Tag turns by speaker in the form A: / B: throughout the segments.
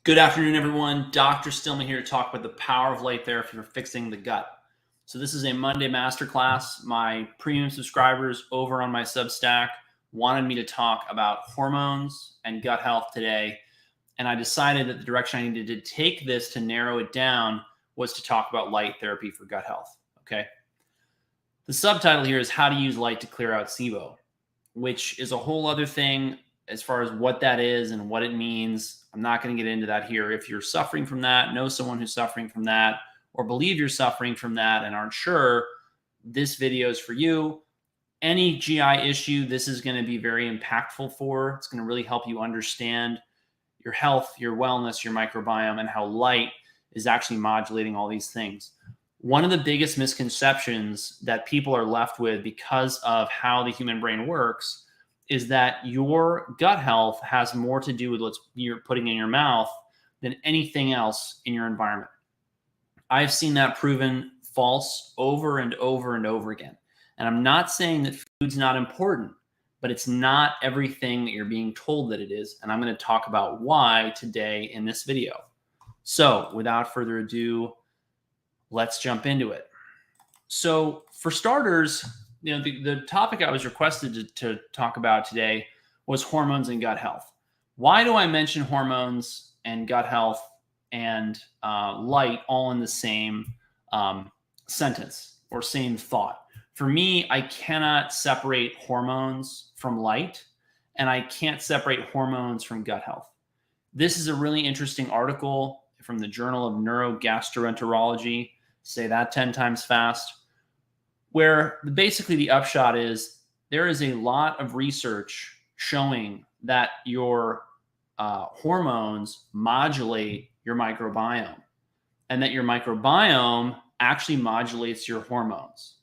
A: Good afternoon, everyone. Dr. Stillman here to talk about the power of light therapy for fixing the gut. So this is a Monday masterclass. My premium subscribers over on my Substack wanted me to talk about hormones and gut health today. And I decided that the direction I needed to take this to narrow it down was to talk about light therapy for gut health. Okay. The subtitle here is How to Use Light to Clear Out SIBO, which is a whole other thing as far as what that is and what it means. I'm not going to get into that here. If you're suffering from that, know someone who's suffering from that, or believe you're suffering from that and aren't sure, this video is for you. Any GI issue, this is going to be very impactful for. It's going to really help you understand your health, your wellness, your microbiome, and how light is actually modulating all these things. One of the biggest misconceptions that people are left with because of how the human brain works is that your gut health has more to do with what you're putting in your mouth than anything else in your environment. I've seen that proven false over and over and over again. And I'm not saying that food's not important, but it's not everything that you're being told that it is. And I'm going to talk about why today in this video. So without further ado, let's jump into it. So for starters, the topic I was requested to talk about today was hormones and gut health. Why do I mention hormones and gut health and light all in the same sentence or same thought? For me, I cannot separate hormones from light, and I can't separate hormones from gut health. This is a really interesting article from the Journal of Neurogastroenterology, say that 10 times fast, where basically the upshot is there is a lot of research showing that your hormones modulate your microbiome and that your microbiome actually modulates your hormones.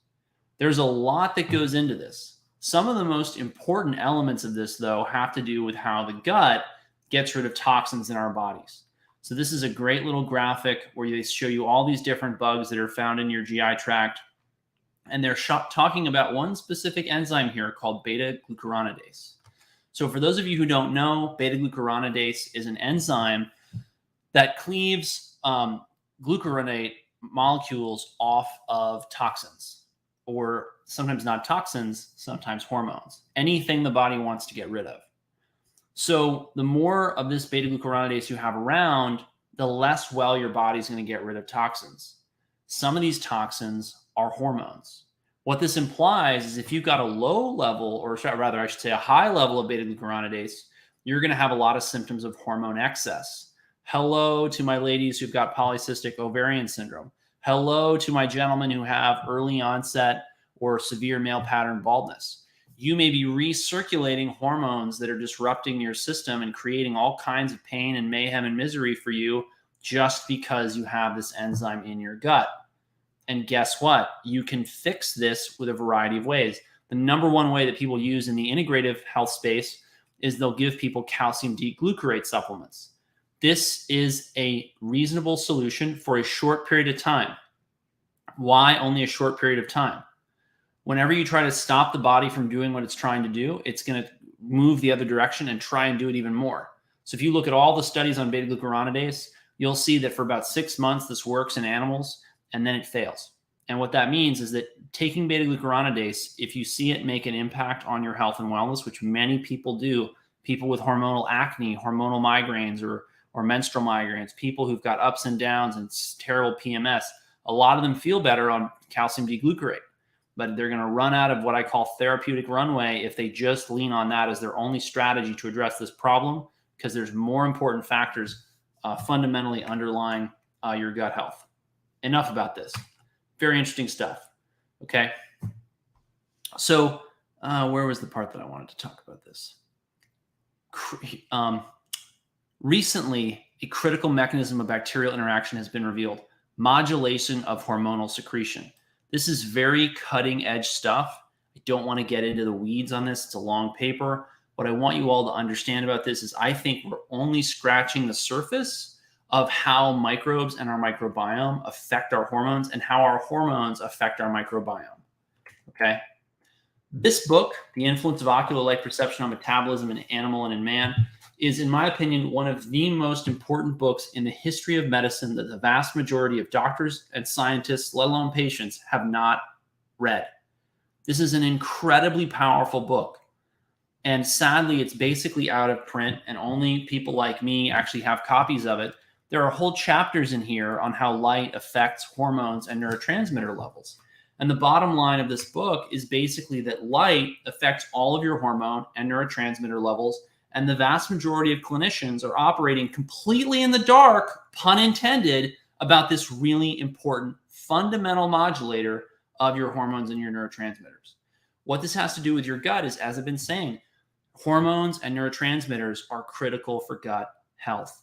A: There's a lot that goes into this. Some of the most important elements of this, though, have to do with how the gut gets rid of toxins in our bodies. So this is a great little graphic where they show you all these different bugs that are found in your GI tract. And they're talking about one specific enzyme here called beta-glucuronidase. So for those of you who don't know, beta-glucuronidase is an enzyme that cleaves glucuronate molecules off of toxins, or sometimes not toxins, sometimes hormones, anything the body wants to get rid of. So the more of this beta-glucuronidase you have around, the less well your body's going to get rid of toxins. Some of these toxins are hormones. What this implies is if you've got a low level, or rather I should say a high level of beta-glucuronidase, you're going to have a lot of symptoms of hormone excess. Hello to my ladies who've got polycystic ovarian syndrome. Hello to my gentlemen who have early onset or severe male pattern baldness. You may be recirculating hormones that are disrupting your system and creating all kinds of pain and mayhem and misery for you just because you have this enzyme in your gut. And guess what? You can fix this with a variety of ways. The number one way that people use in the integrative health space is they'll give people calcium D-glucarate supplements. This is a reasonable solution for a short period of time. Why only a short period of time? Whenever you try to stop the body from doing what it's trying to do, it's going to move the other direction and try and do it even more. So if you look at all the studies on beta-glucuronidase, you'll see that for about 6 months, this works in animals, and then it fails. And what that means is that taking beta-glucuronidase, if you see it make an impact on your health and wellness, which many people do, people with hormonal acne, hormonal migraines, or menstrual migraines, people who've got ups and downs and terrible PMS, a lot of them feel better on calcium D-glucarate, but they're going to run out of what I call therapeutic runway if they just lean on that as their only strategy to address this problem, because there's more important factors fundamentally underlying your gut health. Enough about this. Very interesting stuff. Okay. So where was the part that I wanted to talk about this? Recently, a critical mechanism of bacterial interaction has been revealed: modulation of hormonal secretion. This is very cutting edge stuff. I don't want to get into the weeds on this. It's a long paper. What I want you all to understand about this is I think we're only scratching the surface of how microbes and our microbiome affect our hormones and how our hormones affect our microbiome. Okay. This book, The Influence of Ocular Light Perception on Metabolism in Animal and in Man, is, in my opinion, one of the most important books in the history of medicine that the vast majority of doctors and scientists, let alone patients, have not read. This is an incredibly powerful book. And sadly, it's basically out of print, and only people like me actually have copies of it. There are whole chapters in here on how light affects hormones and neurotransmitter levels. And the bottom line of this book is basically that light affects all of your hormone and neurotransmitter levels. And the vast majority of clinicians are operating completely in the dark, pun intended, about this really important fundamental modulator of your hormones and your neurotransmitters. What this has to do with your gut is, as I've been saying, hormones and neurotransmitters are critical for gut health.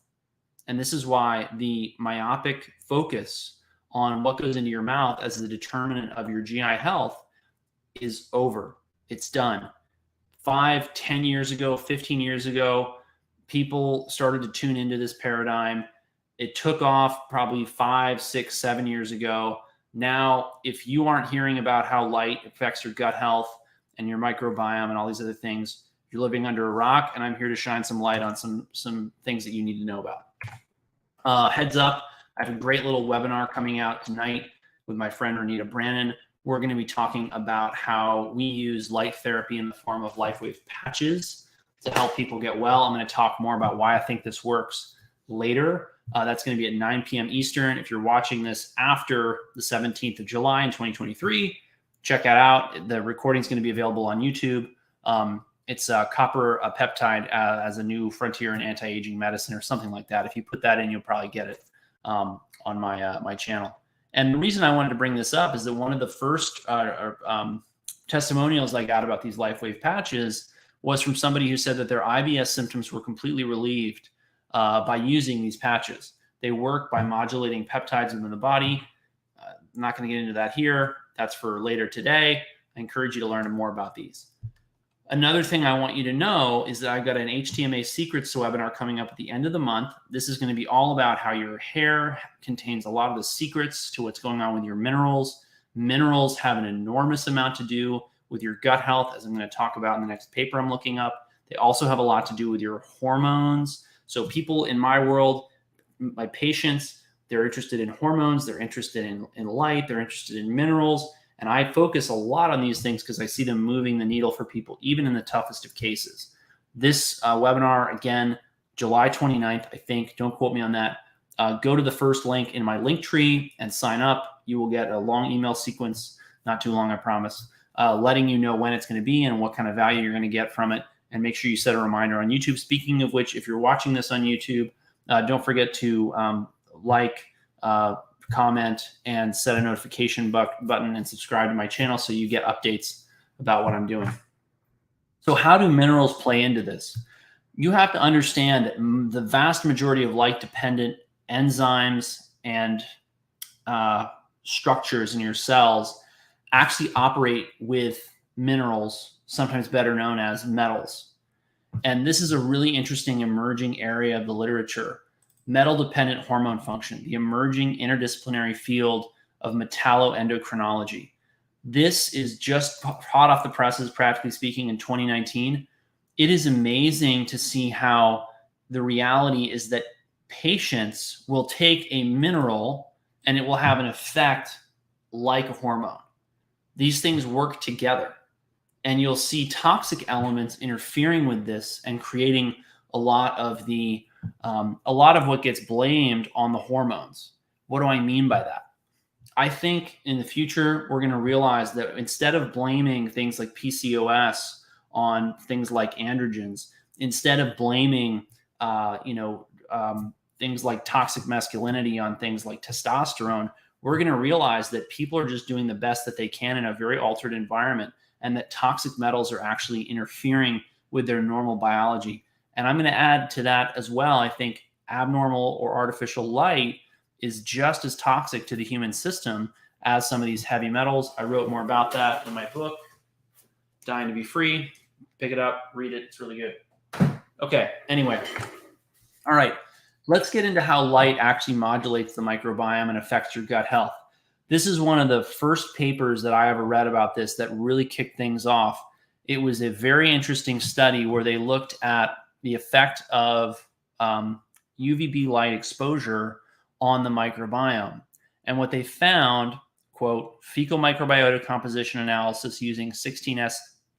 A: And this is why the myopic focus on what goes into your mouth as the determinant of your GI health is over. It's done. 5, 10 years ago, 15 years ago, people started to tune into this paradigm. It took off probably 5, 6, 7 years ago. Now, if you aren't hearing about how light affects your gut health and your microbiome and all these other things, you're living under a rock, and I'm here to shine some light on some things that you need to know about. Heads up, I have a great little webinar coming out tonight with my friend Renita Brannon. We're going to be talking about how we use light therapy in the form of LifeWave patches to help people get well. I'm going to talk more about why I think this works later. That's going to be at 9 p.m. Eastern. If you're watching this after the 17th of July in 2023, check that out. The recording is going to be available on YouTube. It's copper peptide as a new frontier in anti-aging medicine or something like that. If you put that in, you'll probably get it on my channel. And the reason I wanted to bring this up is that one of the first testimonials I got about these LifeWave patches was from somebody who said that their IBS symptoms were completely relieved by using these patches. They work by modulating peptides within the body. I'm not going to get into that here. That's for later today. I encourage you to learn more about these. Another thing I want you to know is that I've got an HTMA Secrets webinar coming up at the end of the month. This is going to be all about how your hair contains a lot of the secrets to what's going on with your minerals. Minerals have an enormous amount to do with your gut health, as I'm going to talk about in the next paper I'm looking up. They also have a lot to do with your hormones. So people in my world, my patients, they're interested in hormones, they're interested in light, they're interested in minerals. And I focus a lot on these things because I see them moving the needle for people, even in the toughest of cases. This webinar, again, July 29th, I think. Don't quote me on that. Go to the first link in my link tree and sign up. You will get a long email sequence, not too long, I promise, letting you know when it's going to be and what kind of value you're going to get from it. And make sure you set a reminder on YouTube. Speaking of which, if you're watching this on YouTube, don't forget to like, comment, and set a notification button and subscribe to my channel so you get updates about what I'm doing. So how do minerals play into this? You have to understand that the vast majority of light-dependent enzymes and structures in your cells actually operate with minerals, sometimes better known as metals. And this is a really interesting emerging area of the literature. Metal-dependent hormone function, the emerging interdisciplinary field of metalloendocrinology. This is just hot off the presses, practically speaking, in 2019. It is amazing to see how the reality is that patients will take a mineral and it will have an effect like a hormone. These things work together, and you'll see toxic elements interfering with this and creating a lot of what gets blamed on the hormones. What do I mean by that? I think in the future, we're going to realize that instead of blaming things like PCOS on things like androgens, instead of blaming, things like toxic masculinity on things like testosterone, we're going to realize that people are just doing the best that they can in a very altered environment, and that toxic metals are actually interfering with their normal biology. And I'm going to add to that as well. I think abnormal or artificial light is just as toxic to the human system as some of these heavy metals. I wrote more about that in my book, Dying to Be Free. Pick it up, read it. It's really good. Okay, anyway. All right, let's get into how light actually modulates the microbiome and affects your gut health. This is one of the first papers that I ever read about this that really kicked things off. It was a very interesting study where they looked at the effect of UVB light exposure on the microbiome. And what they found, quote, fecal microbiota composition analysis using 16S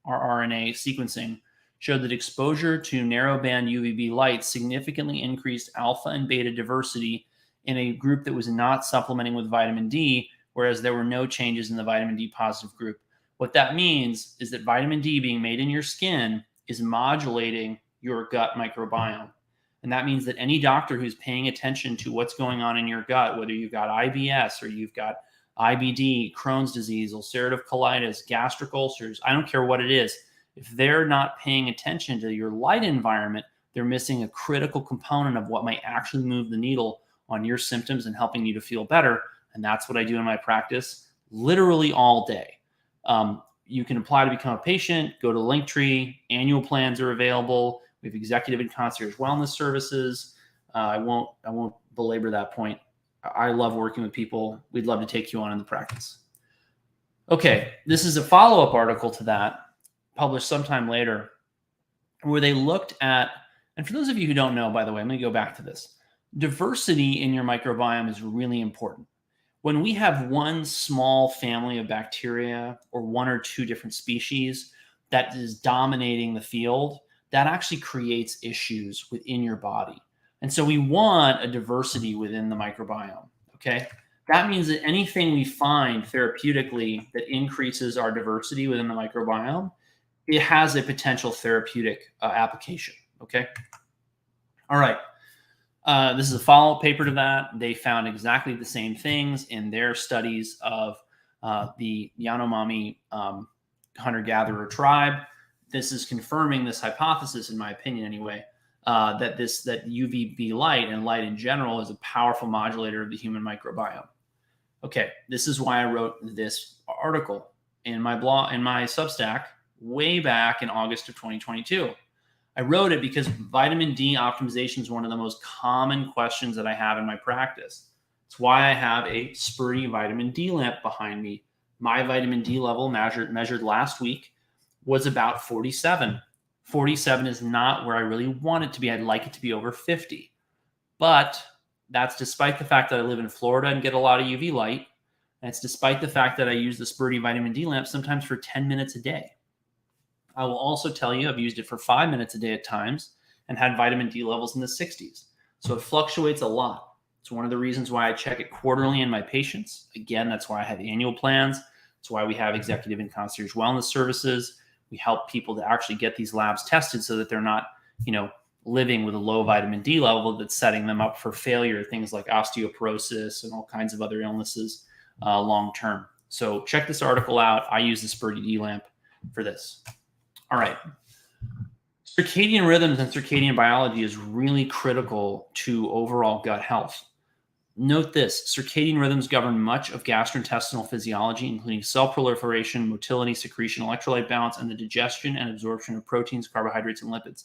A: rRNA sequencing showed that exposure to narrowband UVB light significantly increased alpha and beta diversity in a group that was not supplementing with vitamin D, whereas there were no changes in the vitamin D positive group. What that means is that vitamin D being made in your skin is modulating your gut microbiome. And that means that any doctor who's paying attention to what's going on in your gut, whether you've got IBS or you've got IBD, Crohn's disease, ulcerative colitis, gastric ulcers, I don't care what it is, if they're not paying attention to your light environment, they're missing a critical component of what might actually move the needle on your symptoms and helping you to feel better. And that's what I do in my practice literally all day. You can apply to become a patient, go to Linktree, annual plans are available. We have executive and concierge wellness services. I won't belabor that point. I love working with people. We'd love to take you on in the practice. Okay, this is a follow-up article to that, published sometime later, where they looked at, and for those of you who don't know, by the way, I'm going to go back to this. Diversity in your microbiome is really important. When we have one small family of bacteria or one or two different species that is dominating the field, that actually creates issues within your body. And so we want a diversity within the microbiome, okay? That means that anything we find therapeutically that increases our diversity within the microbiome, it has a potential therapeutic application, okay? All right. This is a follow-up paper to that. They found exactly the same things in their studies of the Yanomami hunter-gatherer tribe. This is confirming this hypothesis, in my opinion anyway, that UVB light and light in general is a powerful modulator of the human microbiome. Okay, this is why I wrote this article in my blog, in my Substack, way back in August of 2022. I wrote it because vitamin D optimization is one of the most common questions that I have in my practice. It's why I have a Spurdy vitamin D lamp behind me. My vitamin D level measured last week was about 47. 47 is not where I really want it to be. I'd like it to be over 50. But that's despite the fact that I live in Florida and get a lot of UV light. And it's despite the fact that I use the Spurdy vitamin D lamp sometimes for 10 minutes a day. I will also tell you I've used it for 5 minutes a day at times and had vitamin D levels in the 60s. So it fluctuates a lot. It's one of the reasons why I check it quarterly in my patients. Again, that's why I have annual plans. It's why we have executive and concierge wellness services. We help people to actually get these labs tested so that they're not, living with a low vitamin D level that's setting them up for failure, things like osteoporosis and all kinds of other illnesses long term. So check this article out. I use the Spurdy D lamp for this. All right. Circadian rhythms and circadian biology is really critical to overall gut health. Note this, circadian rhythms govern much of gastrointestinal physiology, including cell proliferation, motility, secretion, electrolyte balance, and the digestion and absorption of proteins, carbohydrates, and lipids.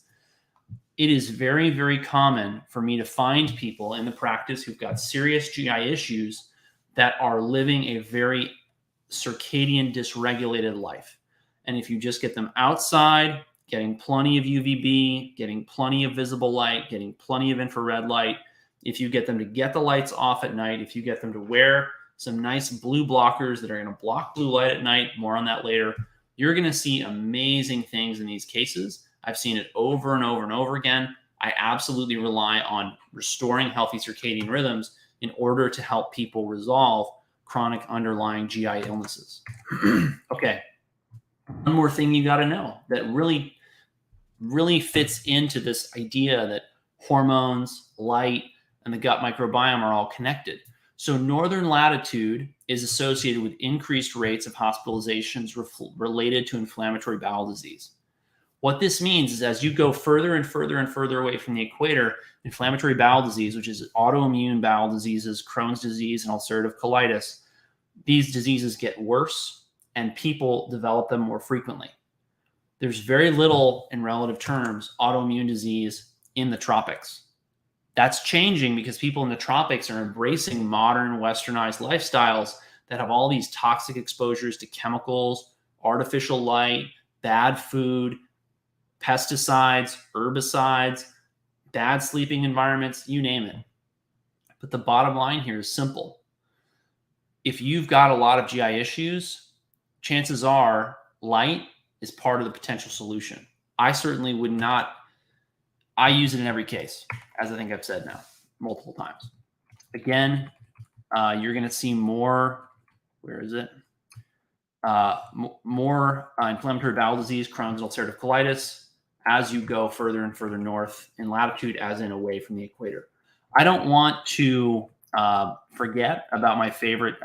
A: It is very, very common for me to find people in the practice who've got serious GI issues that are living a very circadian dysregulated life. And if you just get them outside, getting plenty of UVB, getting plenty of visible light, getting plenty of infrared light, if you get them to get the lights off at night, if you get them to wear some nice blue blockers that are going to block blue light at night, more on that later, you're going to see amazing things in these cases. I've seen it over and over and over again. I absolutely rely on restoring healthy circadian rhythms in order to help people resolve chronic underlying GI illnesses. Okay. One more thing you got to know that really, really fits into this idea that hormones, light, and the gut microbiome are all connected. So northern latitude is associated with increased rates of hospitalizations related to inflammatory bowel disease. What this means is as you go further and further and further away from the equator, inflammatory bowel disease, which is autoimmune bowel diseases, Crohn's disease, and ulcerative colitis, these diseases get worse and people develop them more frequently. There's very little, in relative terms, autoimmune disease in the tropics. That's changing because people in the tropics are embracing modern westernized lifestyles that have all these toxic exposures to chemicals, artificial light, bad food, pesticides, herbicides, bad sleeping environments, you name it. But the bottom line here is simple. If you've got a lot of GI issues, chances are light is part of the potential solution. I certainly would not, I use it in every case, as I think I've said now multiple times. Again, you're going to see more, where is it? More inflammatory bowel disease, Crohn's, ulcerative colitis, as you go further and further north in latitude, as in away from the equator. I don't want to forget about my favorite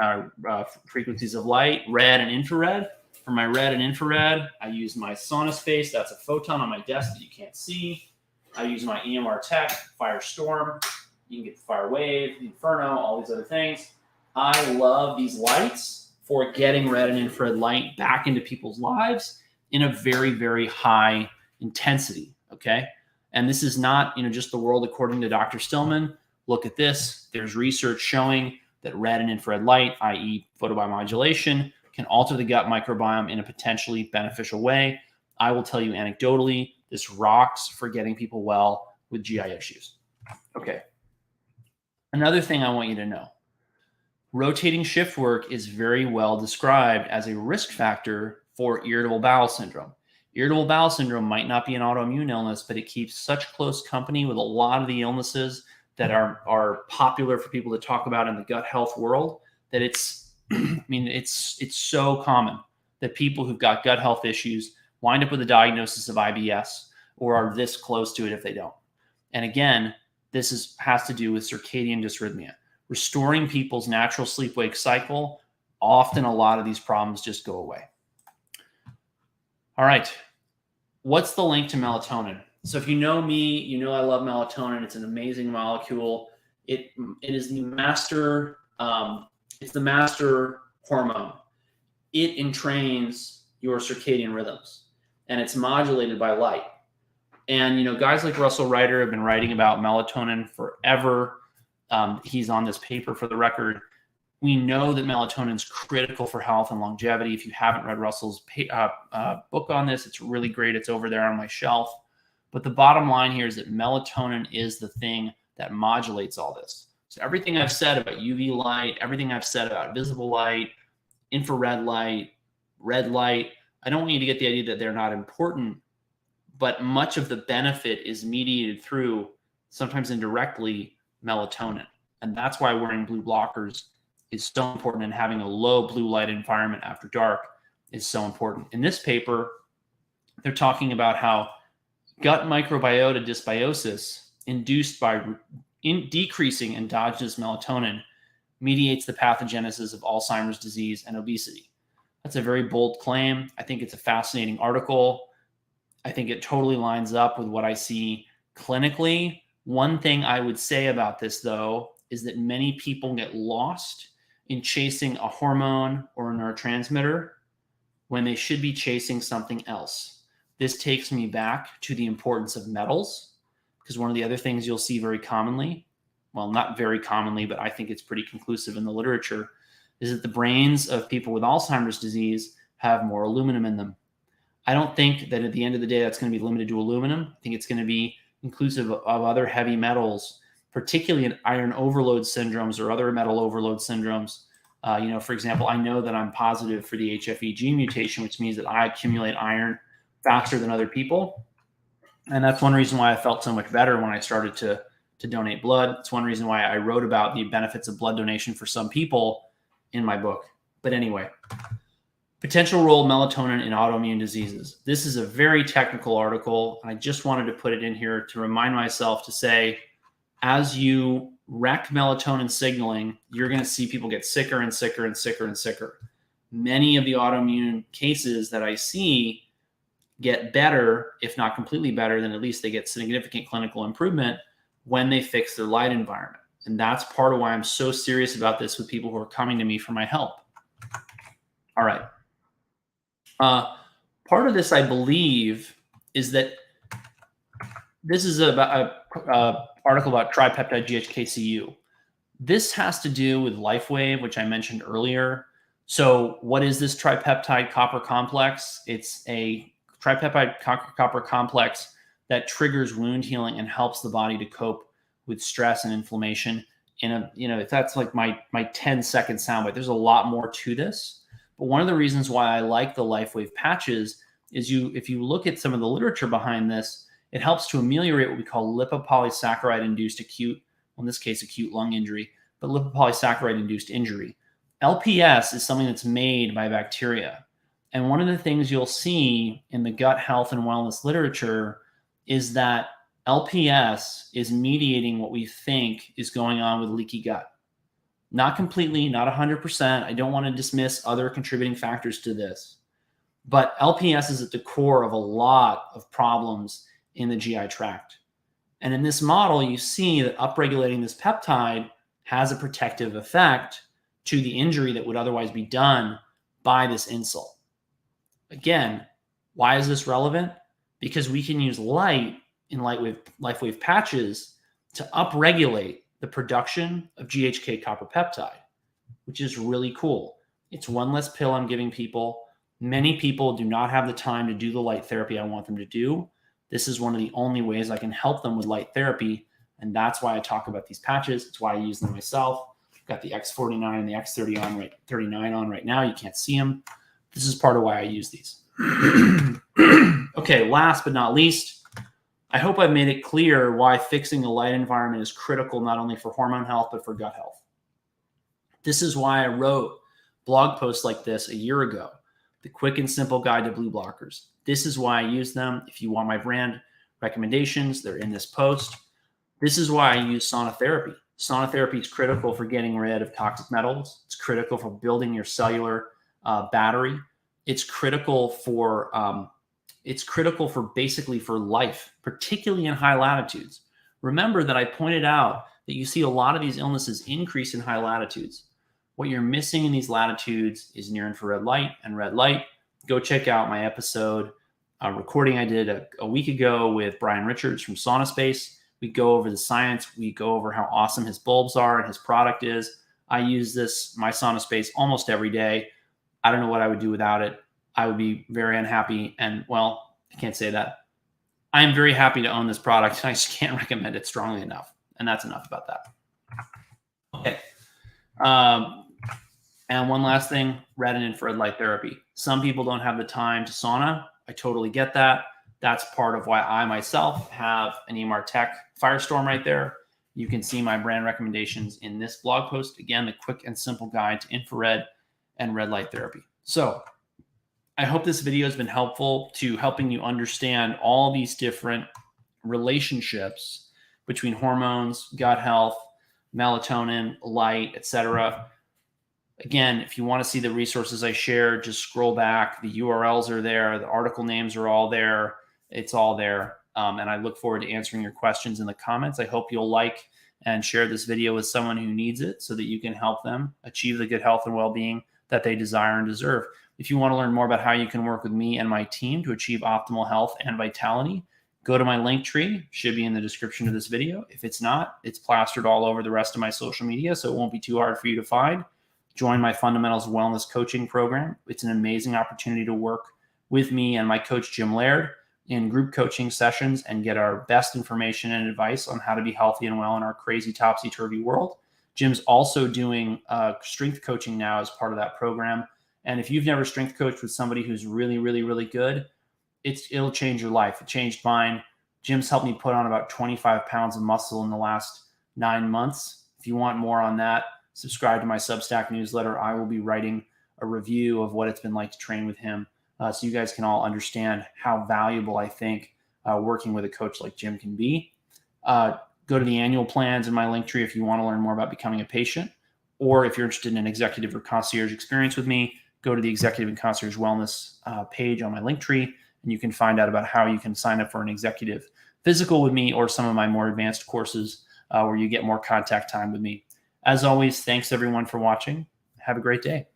A: frequencies of light, red and infrared. For my red and infrared, I use my sauna space. That's a photon on my desk that you can't see. I use my EMR Tech, Firestorm. You can get the Fire Wave, Inferno, all these other things. I love these lights for getting red and infrared light back into people's lives in a very, very high intensity, okay? And this is not, just the world according to Dr. Stillman. Look at this. There's research showing that red and infrared light, i.e. photobiomodulation, can alter the gut microbiome in a potentially beneficial way. I will tell you anecdotally, this rocks for getting people well with GI issues. Okay. Another thing I want you to know, rotating shift work is very well described as a risk factor for irritable bowel syndrome. Irritable bowel syndrome might not be an autoimmune illness, but it keeps such close company with a lot of the illnesses that are popular for people to talk about in the gut health world that it's, it's so common that people who've got gut health issues wind up with a diagnosis of IBS or are this close to it if they don't. And again, this has to do with circadian dysrhythmia. Restoring people's natural sleep-wake cycle, often a lot of these problems just go away. All right. What's the link to melatonin? So if you know me, you know I love melatonin. It's an amazing molecule. It is the master, it's the master hormone. It entrains your circadian rhythms, and it's modulated by light. And, guys like Russell Reiter have been writing about melatonin forever. He's on this paper for the record. We know that melatonin is critical for health and longevity. If you haven't read Russell's book on this, it's really great. It's over there on my shelf. But the bottom line here is that melatonin is the thing that modulates all this. So everything I've said about UV light, everything I've said about visible light, infrared light, red light, I don't want you to get the idea that they're not important, but much of the benefit is mediated through, sometimes indirectly, melatonin. And that's why wearing blue blockers is so important, and having a low blue light environment after dark is so important. In this paper, they're talking about how gut microbiota dysbiosis induced by decreasing endogenous melatonin mediates the pathogenesis of Alzheimer's disease and obesity. That's a very bold claim. I think it's a fascinating article. I think it totally lines up with what I see clinically. One thing I would say about this, though, is that many people get lost in chasing a hormone or a neurotransmitter when they should be chasing something else. This takes me back to the importance of metals, because one of the other things you'll see very commonly, well, not very commonly, but I think it's pretty conclusive in the literature, is that the brains of people with Alzheimer's disease have more aluminum in them. I don't think that at the end of the day that's going to be limited to aluminum. I think it's going to be inclusive of other heavy metals, particularly in iron overload syndromes or other metal overload syndromes. For example, I know that I'm positive for the HFE gene mutation, which means that I accumulate iron faster than other people. And that's one reason why I felt so much better when I started to donate blood. It's one reason why I wrote about the benefits of blood donation for some people in my book. But anyway, potential role of melatonin in autoimmune diseases. This is a very technical article, and I just wanted to put it in here to remind myself to say, as you wreck melatonin signaling, you're going to see people get sicker and sicker and sicker and sicker. Many of the autoimmune cases that I see get better, if not completely better, then at least they get significant clinical improvement when they fix their light environment. And that's part of why I'm so serious about this with people who are coming to me for my help. All right. Part of this, I believe, is that this is about a article about Tripeptide GCKCU. This has to do with LifeWave, which I mentioned earlier. So what is this tripeptide copper complex? It's a tripeptide copper complex that triggers wound healing and helps the body to cope with stress and inflammation. If that's like my 10-second soundbite, there's a lot more to this. But one of the reasons why I like the LifeWave patches is if you look at some of the literature behind this, it helps to ameliorate what we call lipopolysaccharide-induced acute, well, in this case, acute lung injury, but lipopolysaccharide-induced injury. LPS is something that's made by bacteria. And one of the things you'll see in the gut health and wellness literature is that LPS is mediating what we think is going on with leaky gut. Not completely, not 100%. I don't want to dismiss other contributing factors to this. But LPS is at the core of a lot of problems in the GI tract. And in this model, you see that upregulating this peptide has a protective effect to the injury that would otherwise be done by this insult. Again, why is this relevant? Because we can use light in LifeWave patches to upregulate the production of GHK copper peptide, which is really cool. It's one less pill I'm giving people. Many people do not have the time to do the light therapy I want them to do. This is one of the only ways I can help them with light therapy, and that's why I talk about these patches. It's why I use them myself. I've got the X49 and the X39 on right now. You can't see them. This is part of why I use these. Okay, last but not least, I hope I've made it clear why fixing the light environment is critical not only for hormone health, but for gut health. This is why I wrote blog posts like this a year ago, the quick and simple guide to blue blockers. This is why I use them. If you want my brand recommendations, they're in this post. This is why I use sauna therapy. Sauna therapy is critical for getting rid of toxic metals. It's critical for building your cellular battery. It's critical for basically for life, particularly in high latitudes. Remember that I pointed out that you see a lot of these illnesses increase in high latitudes. What you're missing in these latitudes is near infrared light and red light. Go check out my episode recording I did a week ago with Brian Richards from Sauna Space. We go over the science. We go over how awesome his bulbs are and his product is. I use my Sauna Space almost every day. I don't know what I would do without it. I would be very unhappy. And well, I can't say that. I am very happy to own this product. I just can't recommend it strongly enough. And that's enough about that. Okay. And one last thing, red and infrared light therapy. Some people don't have the time to sauna. I totally get that. That's part of why I myself have an EMR Tech Firestorm right there. You can see my brand recommendations in this blog post. Again, the quick and simple guide to infrared and red light therapy. So I hope this video has been helpful to helping you understand all these different relationships between hormones, gut health, melatonin, light, etc. Again, if you want to see the resources I shared, just scroll back. The URLs are there. The article names are all there. It's all there. And I look forward to answering your questions in the comments. I hope you'll like and share this video with someone who needs it so that you can help them achieve the good health and well-being that they desire and deserve. If you want to learn more about how you can work with me and my team to achieve optimal health and vitality, go to my link tree. Should be in the description of this video. If it's not, it's plastered all over the rest of my social media, so it won't be too hard for you to find. Join my Fundamentals Wellness Coaching Program. It's an amazing opportunity to work with me and my coach, Jim Laird, in group coaching sessions and get our best information and advice on how to be healthy and well in our crazy topsy-turvy world. Jim's also doing strength coaching now as part of that program. And if you've never strength coached with somebody who's really, really, really good, it'll change your life. It changed mine. Jim's helped me put on about 25 pounds of muscle in the last 9 months. If you want more on that, subscribe to my Substack newsletter. I will be writing a review of what it's been like to train with him so you guys can all understand how valuable I think working with a coach like Jim can be. Go to the annual plans in my link tree if you want to learn more about becoming a patient, or if you're interested in an executive or concierge experience with me, go to the executive and concierge wellness page on my link tree, and you can find out about how you can sign up for an executive physical with me or some of my more advanced courses where you get more contact time with me. As always, thanks everyone for watching. Have a great day.